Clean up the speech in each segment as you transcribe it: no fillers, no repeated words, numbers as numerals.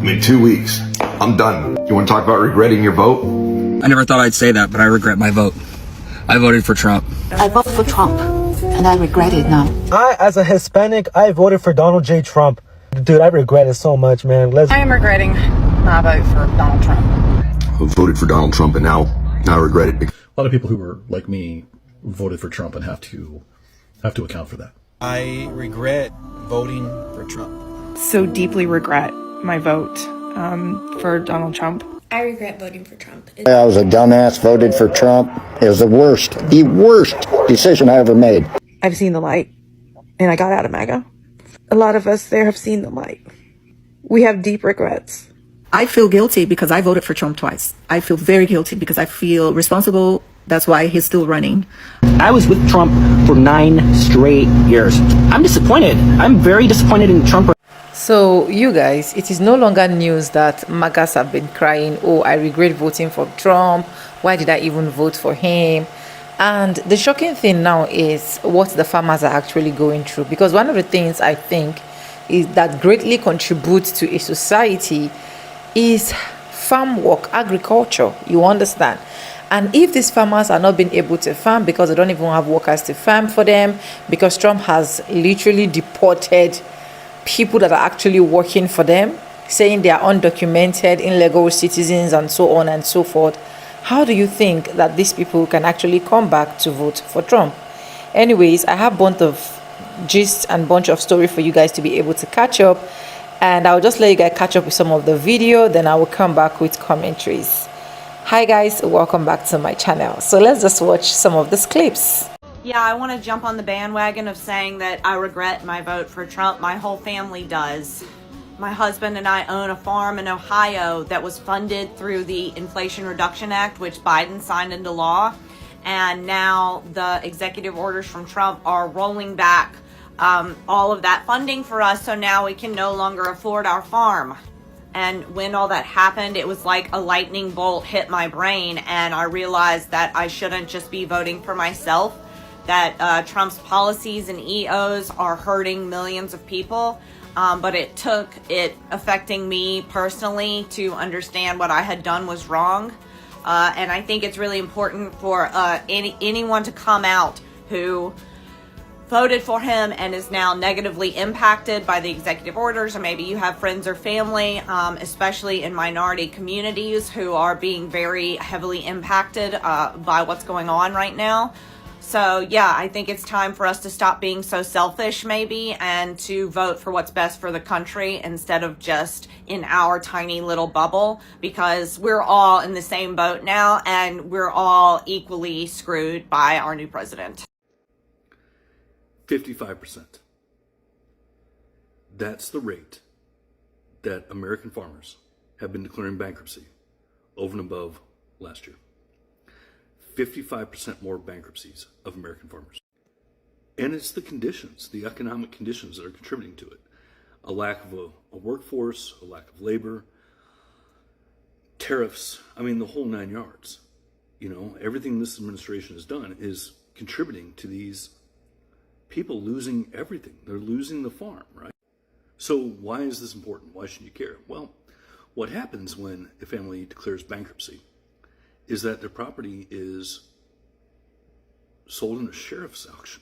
mean, 2 weeks. I'm done. You want to talk about regretting your vote? I never thought I'd say that, but I regret my vote. I voted for Trump. I voted for Trump, and I regret it now. As a Hispanic, I voted for Donald J. Trump. Dude, I regret it so much, man. I am regretting my vote for Donald Trump. I voted for Donald Trump, and now I regret it. A lot of people who were like me voted for Trump and have to account for that. I regret voting for Trump. So deeply regret my vote for Donald Trump. I regret voting for Trump. I was a dumbass, voted for Trump. It was the worst decision I ever made. I've seen the light, and I got out of Maga. A lot of us there have seen the light. We have deep regrets. I feel guilty because I voted for Trump twice. I feel very guilty because I feel responsible. That's why he's still running. I was with Trump for 9 straight years. I'm disappointed. I'm very disappointed in Trump. So, you guys, it is no longer news that Magas have been crying, oh, I regret voting for Trump. Why did I even vote for him? And the shocking thing now is what the farmers are actually going through. Because one of the things I think is that greatly contributes to a society is farm work, agriculture, you understand. And if these farmers are not being able to farm because they don't even have workers to farm for them, because Trump has literally deported people that are actually working for them, saying they are undocumented, illegal citizens, and so on and so forth, how do you think that these people can actually come back to vote for Trump? Anyways, I have a bunch of gist and bunch of story for you guys to be able to catch up, and I'll just let you guys catch up with some of the video, then I will come back with commentaries. Hi guys, welcome back to my channel. So let's just watch some of these clips. Yeah, I want to jump on the bandwagon of saying that I regret my vote for Trump. My whole family does. My husband and I own a farm in Ohio that was funded through the Inflation Reduction Act, which Biden signed into law. And now the executive orders from Trump are rolling back all of that funding for us. So now we can no longer afford our farm. And when all that happened, it was like a lightning bolt hit my brain. And I realized that I shouldn't just be voting for myself, that Trump's policies and EOs are hurting millions of people. But it took it affecting me personally to understand what I had done was wrong. And I think it's really important for anyone to come out who voted for him and is now negatively impacted by the executive orders, or maybe you have friends or family, especially in minority communities, who are being very heavily impacted by what's going on right now. So yeah, I think it's time for us to stop being so selfish maybe and to vote for what's best for the country instead of just in our tiny little bubble, because we're all in the same boat now and we're all equally screwed by our new president. 55%. That's the rate that American farmers have been declaring bankruptcy over and above last year. 55% more bankruptcies of American farmers. And it's the conditions, the economic conditions that are contributing to it. A lack of a workforce, a lack of labor, tariffs, I mean, the whole 9 yards. You know, everything this administration has done is contributing to these people losing everything. They're losing the farm, right? So why is this important? Why should you care? Well, what happens when a family declares bankruptcy is that their property is sold in a sheriff's auction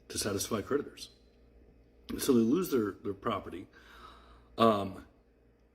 to satisfy creditors. So they lose their property.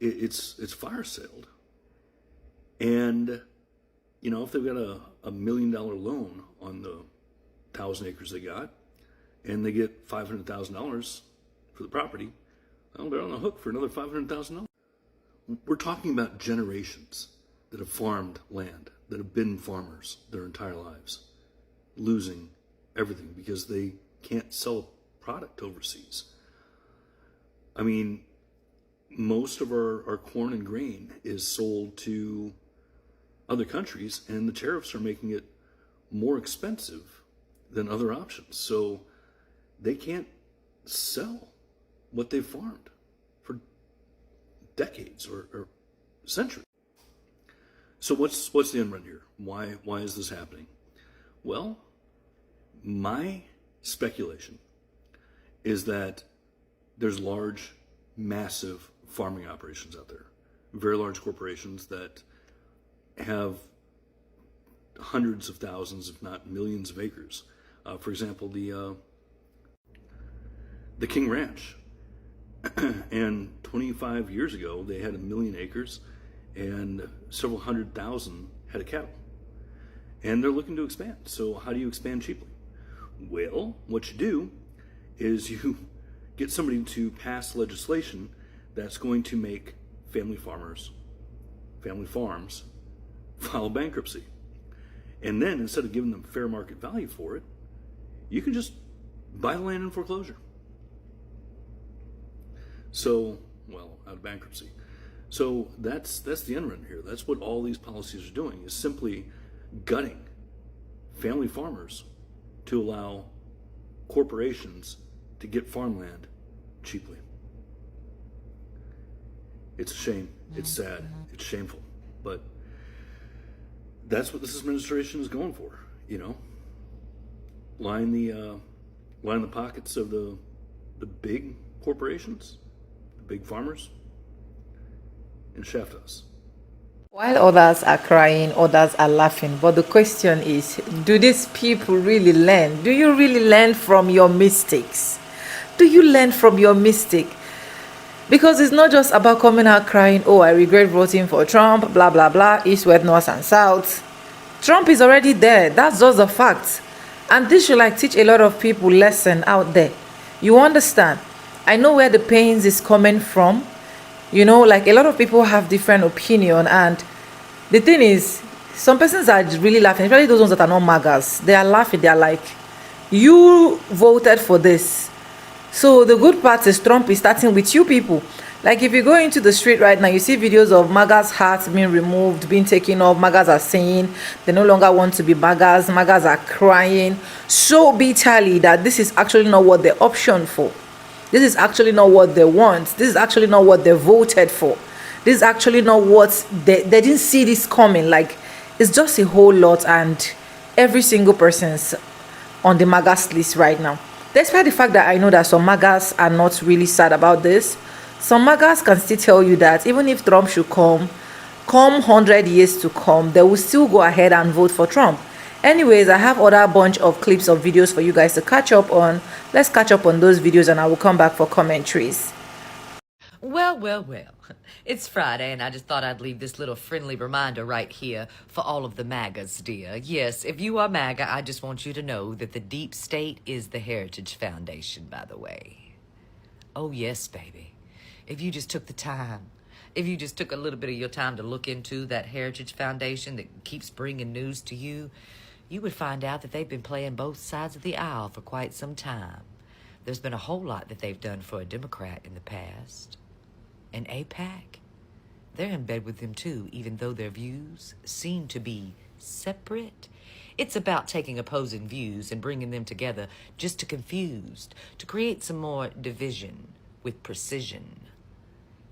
It's fire sailed. And, you know, if they've got a $1 million loan on the 1,000 acres they got, and they get $500,000 for the property, well, they're on the hook for another $500,000. We're talking about generations that have farmed land, that have been farmers their entire lives, losing everything because they can't sell a product overseas. I mean, most of our corn and grain is sold to other countries, and the tariffs are making it more expensive than other options. So they can't sell what they've farmed for decades or centuries. So what's the end run here? Why is this happening? Well, my speculation is that there's large, massive farming operations out there, very large corporations that have hundreds of thousands, if not millions of acres. For example, the King Ranch. And 25 years ago, they had 1 million acres and several 100,000 head of cattle. And they're looking to expand. So how do you expand cheaply? Well, what you do is you get somebody to pass legislation that's going to make family farms, file bankruptcy. And then instead of giving them fair market value for it, you can just buy the land in foreclosure. So, well, out of bankruptcy. So that's the end run here. That's what all these policies are doing, is simply gutting family farmers to allow corporations to get farmland cheaply. It's a shame. It's sad. It's shameful. But that's what this administration is going for, you know. Line the pockets of the big corporations, the big farmers, and shaft us. While others are crying, others are laughing. But the question is, do these people really learn? Do you really learn from your mistakes? Do you learn from your mistake? Because it's not just about coming out crying, oh, I regret voting for Trump, blah, blah, blah, east, west, north, and south. Trump is already there. That's just a fact. And this should teach a lot of people lesson out there. You understand? I know where the pains is coming from. You know, a lot of people have different opinion, and the thing is, some persons are really laughing, especially those ones that are not Magas. They are laughing. They are like, you voted for this. So the good part is Trump is starting with you people. If you go into the street right now, you see videos of Magas' hats being removed, being taken off. Magas are saying they no longer want to be Magas. Magas are crying so bitterly that this is actually not what they're option for. This is actually not what they want. This is actually not what they voted for. This is actually not what they didn't see this coming. It's just a whole lot, and every single person's on the Magas list right now. Despite the fact that I know that some Magas are not really sad about this, some Magas can still tell you that even if Trump should come 100 years to come, they will still go ahead and vote for Trump. Anyways, I have other bunch of clips of videos for you guys to catch up on. Let's catch up on those videos and I will come back for commentaries. Well, well, well. It's Friday and I just thought I'd leave this little friendly reminder right here for all of the MAGAs, dear. Yes, if you are MAGA, I just want you to know that the deep state is the Heritage Foundation, by the way. Oh, yes, baby. If you just took the time, if you just took a little bit of your time to look into that Heritage Foundation that keeps bringing news to you, you would find out that they've been playing both sides of the aisle for quite some time. There's been a whole lot that they've done for a Democrat in the past. And AIPAC, they're in bed with them too, even though their views seem to be separate. It's about taking opposing views and bringing them together just to confuse, to create some more division with precision.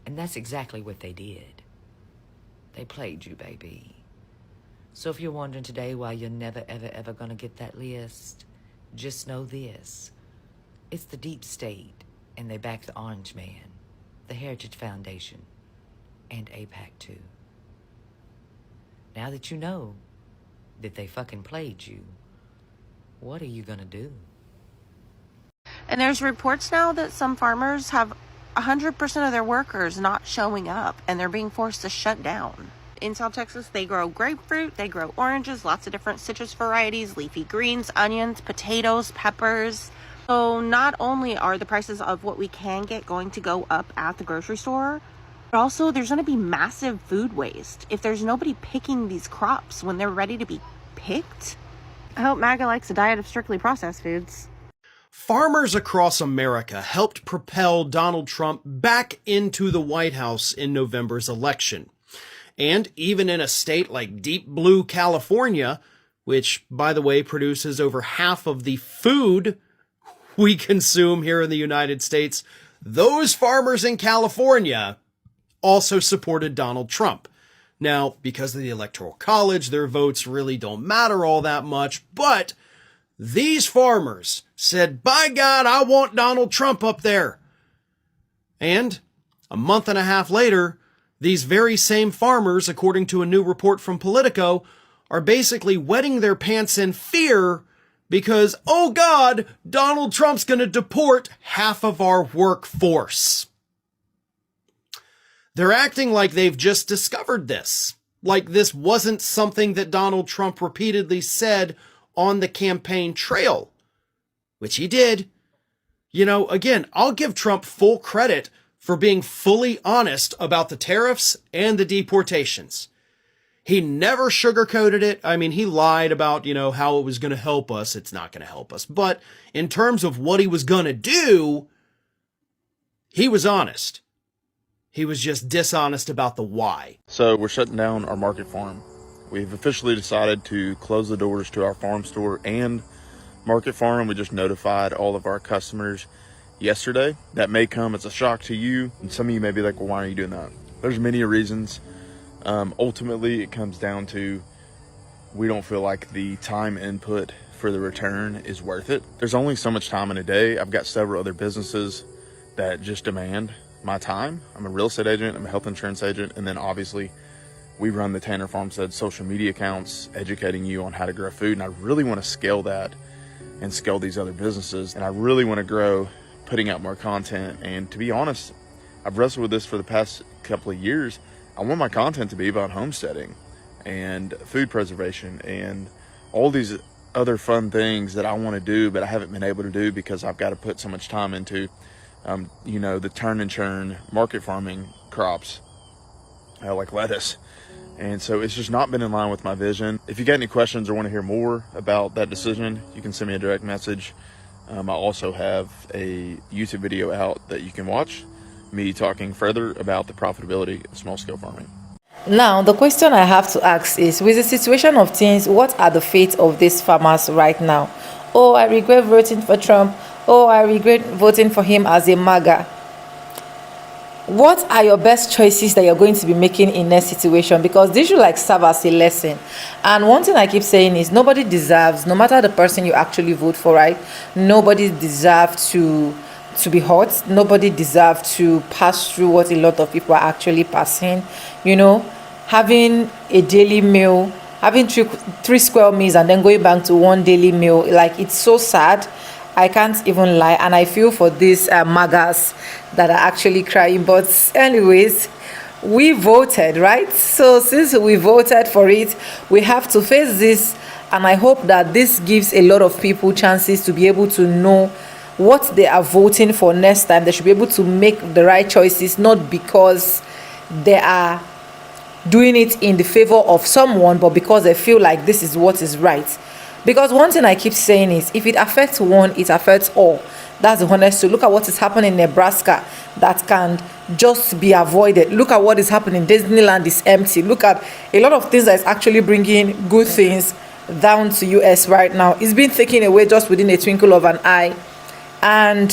And that's exactly what they did. They played you, baby. So if you're wondering today why you're never, ever, ever gonna get that list, just know this. It's the deep state, and they back the Orange Man, the Heritage Foundation, and AIPAC too. Now that you know that they fucking played you, what are you gonna do? And there's reports now that some farmers have 100% of their workers not showing up, and they're being forced to shut down. In South Texas, they grow grapefruit, they grow oranges, lots of different citrus varieties, leafy greens, onions, potatoes, peppers. So not only are the prices of what we can get going to go up at the grocery store, but also there's going to be massive food waste if there's nobody picking these crops when they're ready to be picked. I hope MAGA likes a diet of strictly processed foods. Farmers across America helped propel Donald Trump back into the White House in November's election. And even in a state like deep blue California, which, by the way, produces over half of the food we consume here in the United States, those farmers in California also supported Donald Trump. Now, because of the Electoral College, their votes really don't matter all that much, but these farmers said, by God, I want Donald Trump up there. And A month and a half later, these very same farmers, according to a new report from Politico, are basically wetting their pants in fear because, oh God, Donald Trump's going to deport half of our workforce. They're acting like they've just discovered this, like this wasn't something that Donald Trump repeatedly said on the campaign trail, which he did. You know, again, I'll give Trump full credit for being fully honest about the tariffs and the deportations. He never sugarcoated it. I mean, he lied about, how it was going to help us. It's not going to help us. But in terms of what he was going to do, he was honest. He was just dishonest about the why. So we're shutting down our market farm. We've officially decided to close the doors to our farm store and market farm. We just notified all of our customers yesterday. That may come as a shock to you, and some of you may be like, well, why are you doing that? There's many reasons. Ultimately, it comes down to we don't feel like the time input for the return is worth it. There's only so much time in a day. I've got several other businesses that just demand my time. I'm a real estate agent, I'm a health insurance agent, and then obviously we run the Tanner Farmstead social media accounts, educating you on how to grow food, and I really want to scale that and scale these other businesses, and I really want to grow putting out more content. And to be honest, I've wrestled with this for the past couple of years. I want my content to be about homesteading and food preservation and all these other fun things that I want to do, but I haven't been able to do because I've got to put so much time into, the turn and churn market farming crops, like lettuce. And so it's just not been in line with my vision. If you got any questions or want to hear more about that decision, you can send me a direct message. I also have a YouTube video out that you can watch, me talking further about the profitability of small-scale farming. Now, the question I have to ask is, with the situation of things, what are the fates of these farmers right now? Oh, I regret voting for Trump. Oh, I regret voting for him as a Maga. What are your best choices that you're going to be making in this situation? Because this should serve as a lesson. And one thing I keep saying is nobody deserves, no matter the person you actually vote for, right? Nobody deserves to be hurt. Nobody deserves to pass through what a lot of people are actually passing. Having a daily meal, having three square meals and then going back to one daily meal, it's so sad. I can't even lie, and I feel for these Magas that are actually crying. But anyways, we voted, right? So since we voted for it, we have to face this, and I hope that this gives a lot of people chances to be able to know what they are voting for next time. They should be able to make the right choices, not because they are doing it in the favor of someone, but because they feel like this is what is right. Because one thing I keep saying is, if it affects one, it affects all. That's the honest truth. Look at what is happening in Nebraska that can just be avoided. Look at what is happening. Disneyland is empty. Look at a lot of things that is actually bringing good things down to US right now. It's been taken away just within a twinkle of an eye. And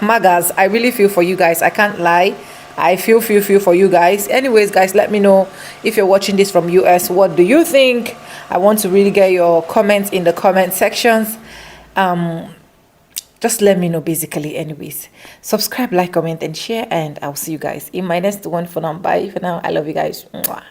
Magas, I really feel for you guys. I can't lie. I feel for you guys. Anyways, guys, let me know if you're watching this from US. What do you think? I want to really get your comments in the comment sections. Just let me know, basically. Anyways, subscribe, like, comment, and share, and I'll see you guys in my next one. For now, bye for now. I love you guys. Mwah.